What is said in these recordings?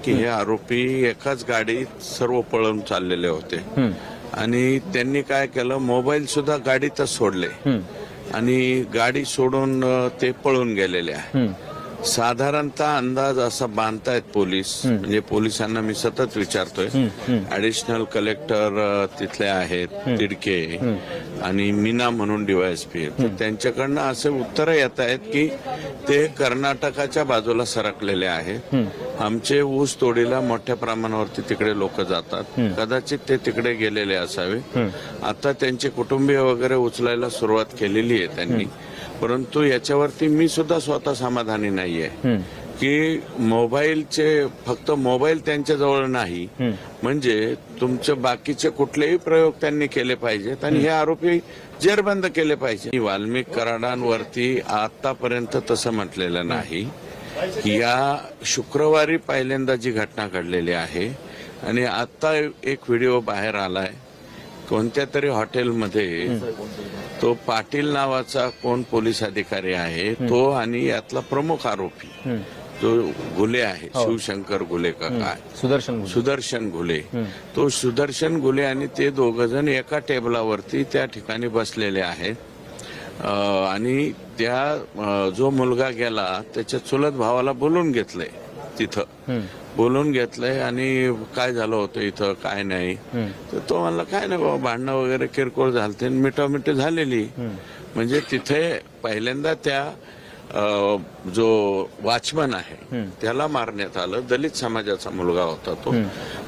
की हे आरोपी एकाच गाडीत सर्व पळून चाललेले होते आणि त्यांनी काय केलं, मोबाईल सुद्धा गाडीतच सोडले आणि गाडी सोडून ते पळून गेलेले आहे. साधारणतः अंदाज असा बांधतायत पोलीस, म्हणजे पोलिसांना मी सतत विचारतोय. ऍडिशनल कलेक्टर तिथले आहेत तिडके आणि मीना म्हणून डीवायएसपी, तर त्यांच्याकडनं असे उत्तर येत आहेत की ते कर्नाटकाच्या बाजूला सरकलेले आहेत. आमचे ऊस तोडीला मोठ्या प्रमाणावरती तिकडे लोक जातात, कदाचित ते तिकडे गेलेले असावे. आता त्यांचे कुटुंबीय वगैरे उचलायला सुरुवात केलेली आहे त्यांनी, परंतु याच्यावरती मी सुद्धा स्वतः समाधानी नाहीये की मोबाईलचे फक्त मोबाईल त्यांच्या जवळ नाही, म्हणजे तुमचे बाकीचे कुठलेही प्रयोग त्यांनी केले पाहिजेत आणि हे आरोपी जेरबंद केले पाहिजे. वाल्मिक कराडांवरती आतापर्यंत तसं म्हटलेलं नाही. या शुक्रवारी पहिल्यांदा जी घटना घडलेली आहे आणि आता एक व्हिडिओ बाहेर आलाय कोणत्या तरी हॉटेलमध्ये, तो पाटील नावाचा कोण पोलीस अधिकारी आहे तो आणि यातला प्रमुख आरोपी जो घुले आहे, शिवशंकर घुले का काय, सुदर्शन घुले, तो सुदर्शन घुले आणि ते दोघ जण एका टेबलावरती त्या ठिकाणी बसलेले आहेत आणि त्या जो मुलगा गेला त्याच्या चुलत भावाला बोलून घेतलंय, तिथं बोलून घेतलंय आणि काय झालं होतं इथं काय नाही, तर तो म्हणला काय नाही बाबा, भांडणं वगैरे किरकोळ झालते, मिठामिठी झालेली. म्हणजे तिथे पहिल्यांदा त्या जो वॉचमन आहे त्याला मारण्यात आलं, दलित समाजाचा मुलगा होता तो.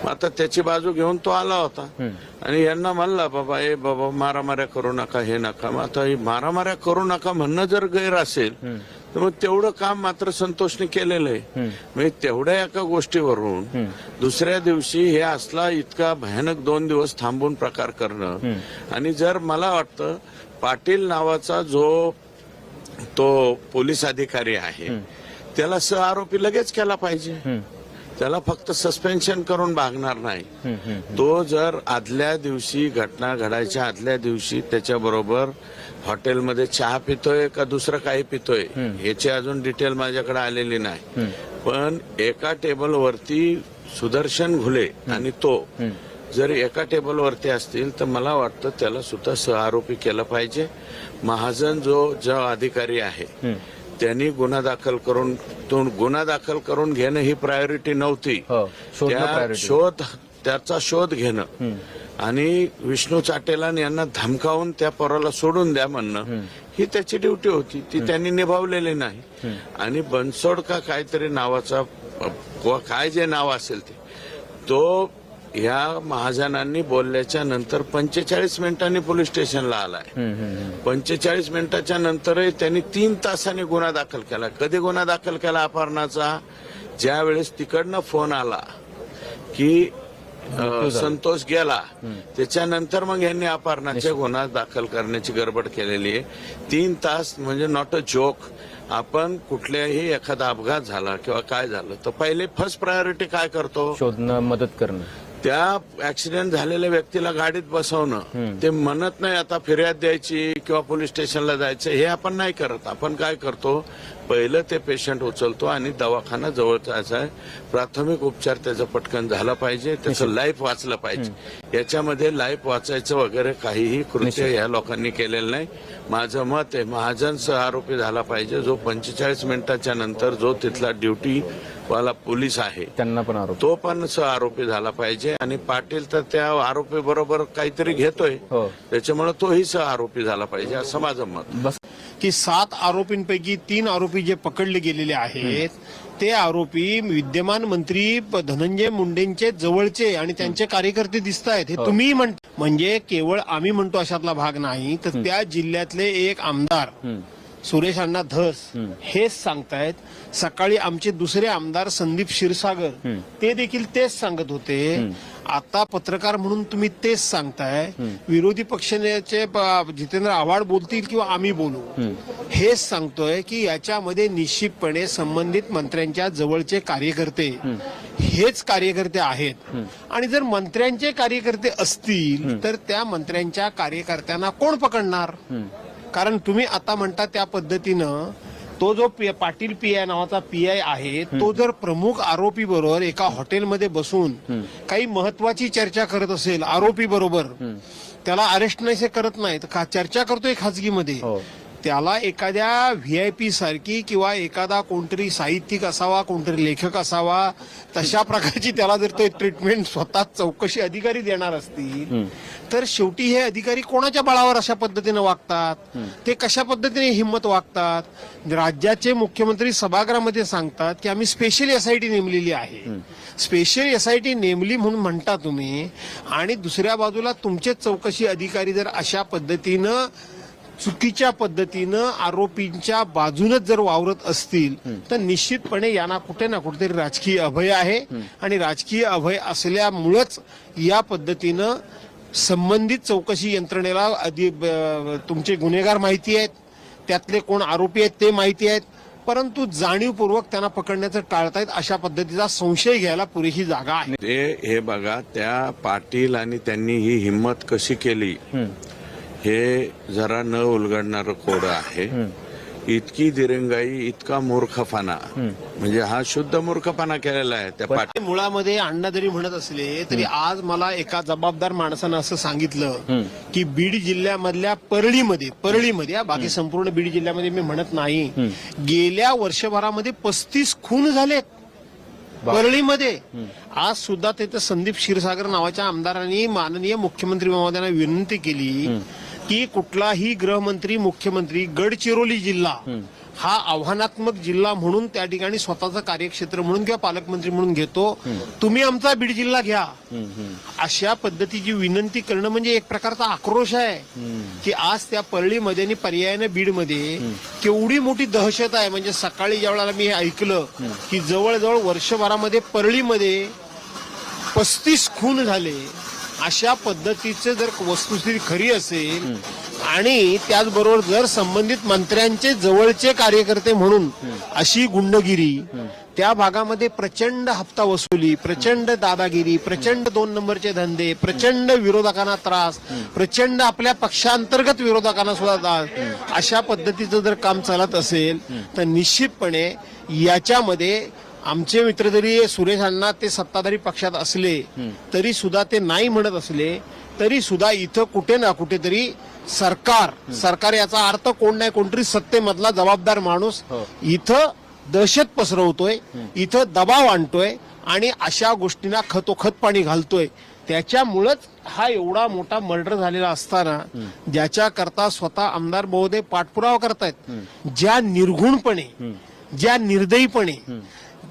आता त्याची बाजू घेऊन तो आला होता आणि यांना म्हणला बाबा ए बाबा मारामाऱ्या करू नका, हे नका. मग आता मारामाऱ्या करू नका म्हणणं जर गैर असेल तर मग तेवढं काम मात्र संतोषने केलेलं आहे. म्हणजे तेवढ्या एका गोष्टीवरून दुसऱ्या दिवशी हे असला इतका भयानक 2 दिवस थांबून प्रकार करणं. आणि जर मला वाटतं पाटील नावाचा जो तो पोलीस अधिकारी आहे त्याला आरोपी लगेच केला पाहिजे, त्याला फक्त सस्पेन्शन करून भागणार नाही. तो जर आदल्या दिवशी घटना घडायच्या आदल्या दिवशी त्याच्याबरोबर हॉटेलमध्ये चहा पितोय का दुसरं काही पितोय याची अजून डिटेल माझ्याकडे आलेली नाही, पण एका टेबलवरती सुदर्शन घुले आणि तो जर एका टेबलवरती असतील तर मला वाटतं त्याला सुद्धा सहआरोपी केलं पाहिजे. महाजन जो अधिकारी आहे त्यांनी गुन्हा दाखल करून, तो गुन्हा दाखल करून घेणं ही प्रायोरिटी नव्हती, त्याचा शोध घेणं आणि विष्णू चाटेलान यांना धमकावून त्या पोराला सोडून द्या म्हणणं ही त्याची ड्युटी होती, ती त्यांनी निभावलेली नाही. आणि बनसोड का काहीतरी नावाचा काय जे नाव असेल ते, तो ह्या महाजनांनी बोलल्याच्या नंतर 45 मिनिटांनी पोलीस स्टेशनला आलाय. 45 मिनिटाच्या नंतरही त्यांनी 3 तासांनी गुन्हा दाखल केला. कधी गुन्हा दाखल केला अपहरणाचा? ज्या वेळेस तिकडनं फोन आला की संतोष गेला त्याच्यानंतर मग यांनी अपहरणाचे गुन्हा दाखल करण्याची गडबड केलेली आहे. 3 तास म्हणजे नॉट अ जोक. आपण कुठल्याही एखादा अपघात झाला किंवा काय झालं तर पहिले फर्स्ट प्रायोरिटी काय करतो? शोधणं, मदत करणं. त्या ऍक्सिडेंट झालेल्या व्यक्तीला गाडीत बसवणं, ते म्हणत नाही आता फिर्याद द्यायची किंवा पोलीस स्टेशनला जायचं, हे आपण नाही करत. आपण काय करतो, पहिलं ते पेशंट उचलतो आणि दवाखाना जवळ जायचा आहे, प्राथमिक उपचार त्याचा पटकन झाला पाहिजे, त्याचं लाईफ वाचलं पाहिजे. याच्यामध्ये लाईफ वाचायचं वगैरे काहीही कृत्य या लोकांनी केलेलं नाही. माझं मत आहे महाजन सहआरोपी झाला पाहिजे. जो 45 मिनिटाच्या नंतर जो तिथला ड्युटी वाला पोलीस आहे त्यांना पण आरोप, तो पण सहआरोपी झाला पाहिजे. आणि पाटील तर त्या आरोपी बरोबर काहीतरी घेतोय, त्याच्यामुळे तोही सहआरोपी झाला पाहिजे असं माझं मत. की 7 आरोपींपैकी 3 आरोपी जे पकडले गेलेले आहेत ते आरोपी विद्यमान मंत्री धनंजय मुंडेंचे जवळचे आणि त्यांचे कार्यकर्ते दिसत आहेत. हे तुम्ही म्हणजे केवळ आम्ही म्हणतो अशातला भाग नाही, तर त्या जिल्ह्यातले एक आमदार सुरेश अण्णा धस हेच सांगतायत. सकाळी आमचे दुसरे आमदार संदीप क्षीरसागर ते देखील तेच सांगत होते. आता पत्रकार म्हणून तुम्ही तेच सांगताय. विरोधी पक्षाचे जितेंद्र आव्हाड बोलतील किंवा आम्ही बोलू, हेच सांगतोय की याच्यामध्ये निश्चितपणे संबंधित मंत्र्यांच्या जवळचे कार्यकर्ते हेच कार्यकर्ते आहेत. आणि जर मंत्र्यांचे कार्यकर्ते असतील तर त्या मंत्र्यांच्या कार्यकर्त्यांना कोण पकडणार? कारण तुम्ही आता म्हणता त्या पद्धतीनं तो जो पाटील पीआय नावाचा पीआय आहे तो जर प्रमुख आरोपी बरोबर एका हॉटेलमध्ये बसून काही महत्वाची चर्चा करत असेल आरोपी बरोबर, त्याला अरेस्ट नाही करत नाही तर चर्चा करतोय खाजगीमध्ये, त्याला एखाद्या व्हीआयपी सारखी किंवा एखादा कोणतरी साहित्यिक असावा, कोणतरी लेखक असावा, तशा प्रकारची त्याला जर तो ट्रीटमेंट स्वतः चौकशी अधिकारी देणार असतील तर शेवटी हे अधिकारी कोणाच्या बळावर अशा पद्धतीने वागतात, ते कशा पद्धतीने हिंमत वागतात. राज्याचे मुख्यमंत्री सभागृहामध्ये सांगतात की आम्ही स्पेशल एसआयटी नेमलेली आहे. स्पेशल एसआयटी नेमली म्हणून म्हणता तुम्ही, आणि दुसऱ्या बाजूला तुमचे चौकशी अधिकारी जर अशा पद्धतीनं चुकीच्या पद्धतीनं आरोपींच्या बाजूनच जर वावरत असतील तर निश्चितपणे यांना कुठे ना कुठेतरी राजकीय अभय आहे. आणि राजकीय अभय असल्यामुळेच या पद्धतीनं संबंधित चौकशी यंत्रणेला तुमचे गुन्हेगार माहिती आहेत, त्यातले कोण आरोपी आहेत ते माहिती आहेत, परंतु जाणीवपूर्वक त्यांना पकडण्याचं टाळतायत. अशा पद्धतीचा संशय घ्यायला पुरेशी जागा आहे. हे बघा, त्या पाटील आणि त्यांनी ही हिंमत कशी केली हे जरा न उलगडणारं कोड आहे. इतकी दिरंगाई, इतका मूर्खपणा, म्हणजे हा शुद्ध मूर्खपणा केलेला आहे त्या पाटील. मुळामध्ये अण्णा जरी म्हणत असले तरी आज मला एका जबाबदार माणसानं असं सांगितलं की बीड जिल्ह्यामधल्या परळीमध्ये बाकी संपूर्ण बीड जिल्ह्यामध्ये मी म्हणत नाही, गेल्या वर्षभरामध्ये 35 खून झालेत परळीमध्ये. आज सुद्धा तिथे संदीप क्षीरसागर नावाच्या आमदारांनी माननीय मुख्यमंत्री महोदयांना विनंती केली की कुठलाही गृहमंत्री, मुख्यमंत्री गडचिरोली जिल्हा हा आव्हानात्मक जिल्हा म्हणून त्या ठिकाणी स्वतःचं कार्यक्षेत्र म्हणून किंवा पालकमंत्री म्हणून घेतो, तुम्ही आमचा बीड जिल्हा घ्या. अशा पद्धतीची विनंती करणं म्हणजे एक प्रकारचा आक्रोश आहे की आज त्या परळीमध्ये आणि पर्यायाने बीडमध्ये केवढी मोठी दहशत आहे. म्हणजे सकाळी ज्या वेळेला मी हे ऐकलं की जवळजवळ वर्षभरामध्ये परळीमध्ये 35 खून झाले, अशा पद्धतीचे जर वस्तुस्थिती खरी असेल आणि त्याचबरोबर जर संबंधित मंत्र्यांचे जवळचे कार्यकर्ते म्हणून अशी गुंडगिरी, त्या भागामध्ये प्रचंड हप्ता वसुली, प्रचंड दादागिरी, प्रचंड 2 नंबरचे धंदे, प्रचंड विरोधकांना त्रास, प्रचंड आपल्या पक्षांतर्गत विरोधकांना सुद्धा त्रास, अशा पद्धतीचं जर काम चालत असेल तर निश्चितपणे याच्यामध्ये आमचे मित्र जरी सुरेश अण्णा ते सत्ताधारी पक्षात असले तरी सुद्धा, ते नाही म्हणत असले तरी सुद्धा इथं कुठे ना कुठेतरी सरकार याचा अर्थ कोण नाही कोणतरी सत्तेमधला जबाबदार माणूस इथं दहशत पसरवतोय, इथं दबाव आणतोय आणि अशा गोष्टींना खतोखत पाणी घालतोय. त्याच्यामुळेच हा एवढा मोठा मर्डर झालेला असताना ज्याच्या करता स्वतः आमदार महोदय पाठपुरावा करतायत, ज्या निर्घुणपणे, ज्या निर्दयीपणे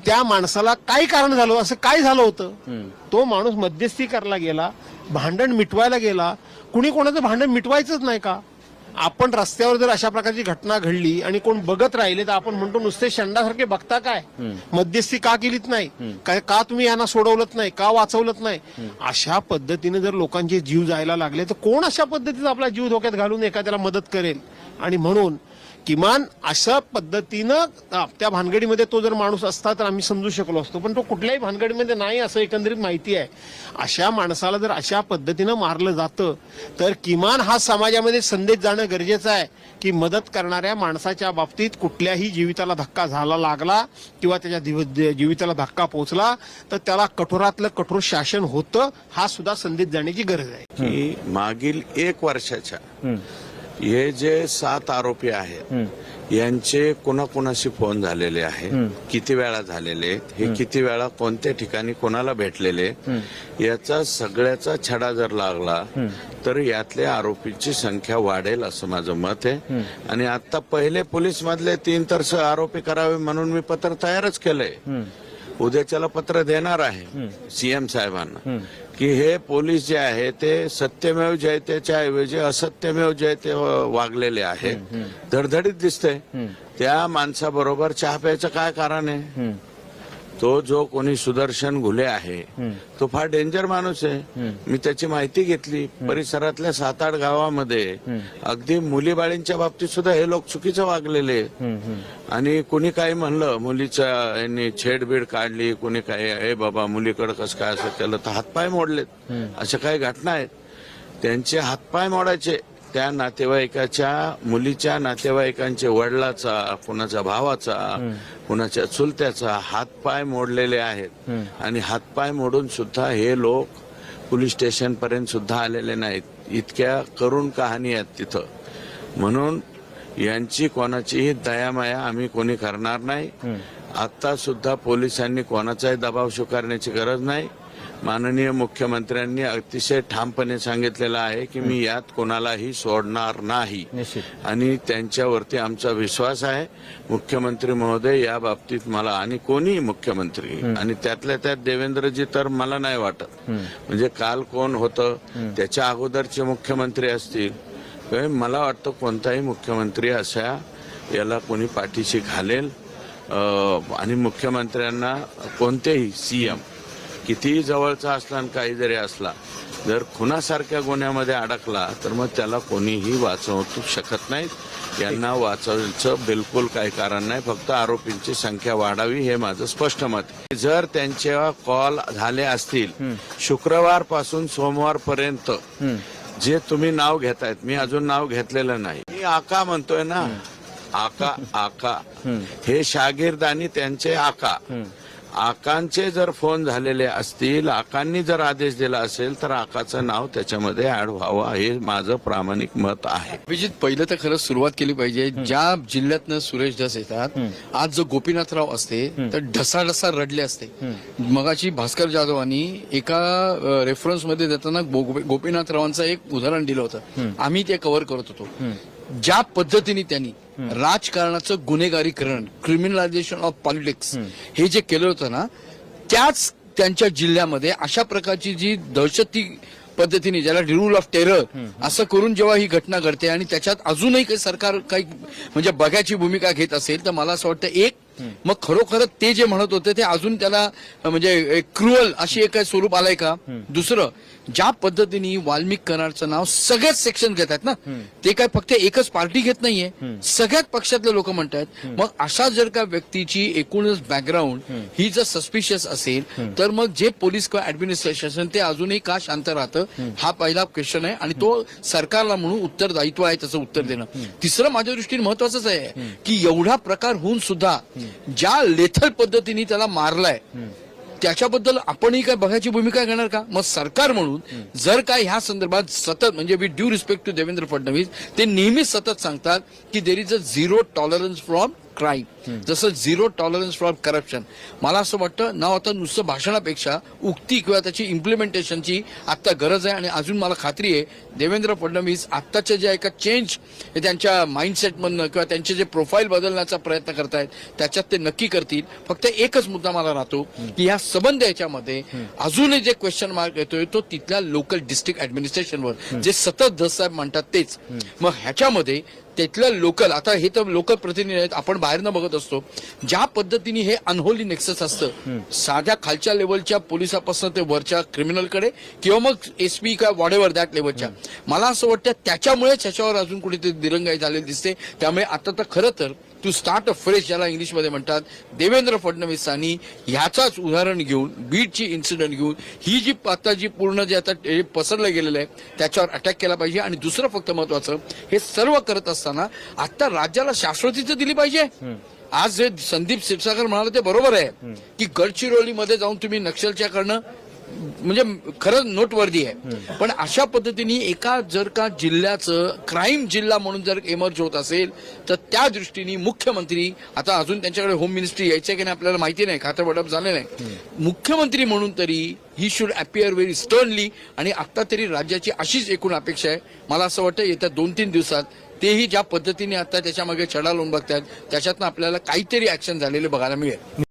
त्या माणसाला काय कारण झालं, असं काय झालं होतं, तो माणूस मध्यस्थी करायला गेला, भांडण मिटवायला गेला. कुणी कोणाचं भांडण मिटवायचंच नाही का? आपण रस्त्यावर जर अशा प्रकारची घटना घडली आणि कोण बघत राहिले तर आपण म्हणतो नुसते शंडासारखे बघता काय, मध्यस्थी का केलीत नाही, का तुम्ही यांना सोडवलंच नाही, का वाचवलंच नाही. अशा पद्धतीने जर लोकांचे जीव जायला लागले तर कोण अशा पद्धतीचा आपला जीव धोक्यात घालून एखाद्याला मदत करेल. आणि म्हणून किमान अशा पद्धतीनं त्या भानगडीमध्ये तो जर माणूस असता तर आम्ही समजू शकलो असतो, पण तो कुठल्याही भानगडीमध्ये नाही असं एकंदरीत माहिती आहे. अशा माणसाला जर अशा पद्धतीनं मारलं जातं तर किमान हा समाजामध्ये संदेश जाणं गरजेचं आहे की मदत करणाऱ्या माणसाच्या बाबतीत कुठल्याही जीविताला धक्का झाला लागला किंवा त्याच्या जीविताला धक्का पोहोचला तर त्याला कठोरातलं कठोर शासन होतं, हा सुद्धा संदेश जाण्याची गरज आहे. की मागील 1 वर्षाच्या हे जे 7 आरोपी आहेत यांचे कोणाकोणाशी फोन झालेले आहेत, किती वेळा झालेले आहेत, हे किती वेळा कोणत्या ठिकाणी कोणाला भेटलेले, याचा सगळ्याचा छडा जर लागला तर यातल्या आरोपींची संख्या वाढेल असं माझं मत आहे. आणि आता पहिले पोलीस मधले 3 तर आरोपी करावे म्हणून मी पत्र तयारच केलंय. उद्याच्याला पत्र देणार आहे सीएम साहेबांना की हे पोलीस जे आहे ते सत्यमेव जयतेच्या ऐवजी असत्यमेव जयते वागलेले आहे. धडधडीत दिसतंय. त्या माणसाबरोबर चहा प्यायचं काय कारण आहे? तो जो कोणी सुदर्शन घुले आहे तो फार डेंजर माणूस आहे. मी त्याची माहिती घेतली. परिसरातल्या 7-8 गावामध्ये अगदी मुलीबाळींच्या बाबतीत सुद्धा हे लोक चुकीचं वागलेले. आणि कुणी काही म्हणलं, मुलीच्या यांनी छेडबीड काढली, कुणी काही हे बाबा मुलीकडे कसं काय असं केलं तर हातपाय मोडलेत. अशा काही घटना आहेत. त्यांचे हातपाय मोडायचे त्या नातेवाईकाच्या मुलीच्या नातेवाईकांचे वडिलाचा, कुणाच्या भावाचा, कुणाच्या चुलत्याचा हातपाय मोडलेले आहेत आणि हातपाय मोडून सुद्धा हे लोक पोलीस स्टेशन पर्यंत सुद्धा आलेले नाहीत. इतक्या करुण कहाणी आहेत तिथं. म्हणून यांची कोणाचीही दयामाया आम्ही कोणी करणार नाही. आता सुद्धा पोलिसांनी कोणाचाही दबाव स्वीकारण्याची गरज नाही. माननीय मुख्यमंत्र्यांनी अतिशय ठामपणे सांगितलेलं आहे की मी यात कोणालाही सोडणार नाही आणि त्यांच्यावरती आमचा विश्वास आहे. मुख्यमंत्री महोदय या बाबतीत मला आणि कोणीही मुख्यमंत्री आणि त्यातल्या त्यात देवेंद्रजी तर मला नाही वाटत म्हणजे काल कोण होतं त्याच्या अगोदरचे मुख्यमंत्री असतील. मला वाटतं कोणताही मुख्यमंत्री अशा याला कोणी पाठीशी घालेल आणि मुख्यमंत्र्यांना कोणतेही सीएम कितीही जवळचा असला आणि काही जरी असला जर खुनासारख्या गुन्ह्यामध्ये अडकला तर मग त्याला कोणीही वाचवू शकत नाहीत. यांना वाचवायचं बिलकुल काही कारण नाही. फक्त आरोपींची संख्या वाढावी हे माझं स्पष्ट मत आहे. जर त्यांचे कॉल झाले असतील शुक्रवार पासून सोमवार पर्यंत जे तुम्ही नाव घेतायत, मी अजून नाव घेतलेलं नाही. मी आका म्हणतोय ना, आका हे शागिर्द आणि त्यांचे आका. आकांचे जर फोन झालेले असतील, आकांनी जर आदेश दिला असेल तर आकाचं नाव त्याच्यामध्ये ऍड व्हावं हे माझं प्रामाणिक मत आहे. अभिजित, पहिलं तर खरंच सुरुवात केली पाहिजे. ज्या जिल्ह्यातनं सुरेश धस येतात, आज जो गोपीनाथराव असते तर ढसाढसा रडले असते. मगाची भास्कर जाधवांनी एका रेफरन्समध्ये देताना गोपीनाथरावांचं एक उदाहरण दिलं होतं. आम्ही ते कव्हर करत होतो. ज्या पद्धतीने त्यांनी राजकारणाचं गुन्हेगारीकरण, क्रिमिनलायझेशन ऑफ पॉलिटिक्स हे जे केलं होतं ना, त्याच त्यांच्या जिल्ह्यामध्ये अशा प्रकारची जी दहशती पद्धतीने, ज्याला रूल ऑफ टेरर असं करून जेव्हा ही घटना घडते आणि त्याच्यात अजूनही काही सरकार काही म्हणजे बघ्याची भूमिका घेत असेल तर मला असं वाटतं एक मग खरोखर ते जे म्हणत होते ते अजून त्याला म्हणजे क्रुअल अशी एक स्वरूप आलंय का. दुसरं, ज्या पद्धतीने वाल्मिक कराडचं नाव सगळ्याच सेक्शन घेत आहेत ना, ते काय फक्त एकच पार्टी घेत नाहीये, सगळ्याच पक्षातले लोक म्हणतात. मग अशा जर का व्यक्तीची एकूणच बॅकग्राऊंड ही जर सस्पिशियस असेल तर मग जे पोलीस किंवा ऍडमिनिस्ट्रेशन ते अजूनही का शांत राहतं हा पहिला क्वेश्चन आहे आणि तो सरकारला म्हणून उत्तरदायित्व आहे त्याचं उत्तर देणं. तिसरं माझ्या दृष्टीने महत्वाचंच आहे की एवढा प्रकार होऊन सुद्धा ज्या लेथल पद्धतीने त्याला मारलाय त्याच्याबद्दल आपणही काय बघायची भूमिका घेणार का. मग सरकार म्हणून जर काय ह्या संदर्भात सतत म्हणजे with due respect to Devendra Fadnavis ते नेहमीच सतत सांगतात की there is a zero tolerance from crime, जसं झिरो टॉलरन्स फॉर करप्शन. मला असं वाटतं ना, आता नुसतं भाषणापेक्षा उक्ती किंवा त्याची इम्प्लिमेंटेशनची आता गरज आहे. आणि अजून मला खात्री आहे देवेंद्र फडणवीस आत्ताच्या ज्या एका चेंज त्यांच्या माइंडसेटमधनं किंवा त्यांचे जे प्रोफाईल बदलण्याचा प्रयत्न करतायत त्याच्यात ते नक्की करतील. फक्त एकच मुद्दा मला राहतो की या संबंध याच्यामध्ये अजूनही जे क्वेश्चन मार्क येतोय तो तिथल्या लोकल डिस्ट्रिक्ट ऍडमिनिस्ट्रेशनवर जे सतत धस साहेब म्हणतात तेच. मग ह्याच्यामध्ये तिथल्या लोकल, आता हे तर लोकल प्रतिनिधी आहेत, आपण बाहेरनं बघत असतो ज्या पद्धतीने हे अनहोली नेक्सस असतं साध्या खालच्या लेवलच्या पोलिसापासून ते वरच्या क्रिमिनलकडे किंवा मग एसपी का वॉडेवर दॅट लेवलच्या. मला असं वाटतं त्याच्यामुळेच ह्याच्यावर अजून कुठेतरी दिरंगाई झालेली दिसते. त्यामुळे आता तर खरं तर टू स्टार्ट अ फ्रेश ज्याला इंग्लिशमध्ये म्हणतात, देवेंद्र फडणवीसांनी ह्याचाच उदाहरण घेऊन बीडची इन्सिडेंट घेऊन ही जी आता जी पूर्ण जे आता पसरलं गेलेलं आहे त्याच्यावर अटॅक केला पाहिजे. आणि दुसरं फक्त महत्वाचं, हे सर्व करत असताना आता राज्याला शाश्वती तर दिली पाहिजे. आज जे संदीप क्षीरसागर म्हणाले ते बरोबर आहे की गडचिरोलीमध्ये जाऊन तुम्ही नक्षलच्याकडनं म्हणजे खरंच नोटवर्दी आहे. पण अशा पद्धतीने एका जर का जिल्ह्याचं क्राईम जिल्हा म्हणून जर एमर्ज होत असेल तर त्या दृष्टीने मुख्यमंत्री, आता अजून त्यांच्याकडे होम मिनिस्ट्री यायचं की नाही आपल्याला माहिती नाही, खातं वाटप झालं नाही, मुख्यमंत्री म्हणून तरी he should appear very sternly. आणि आता तरी राज्याची अशीच एकूण अपेक्षा आहे. मला असं वाटतं येत्या 2-3 दिवसात तेही ज्या पद्धतीने आता त्याच्यामागे छडा लावून बघतात त्याच्यातनं आपल्याला काहीतरी ऍक्शन झालेले बघायला मिळेल.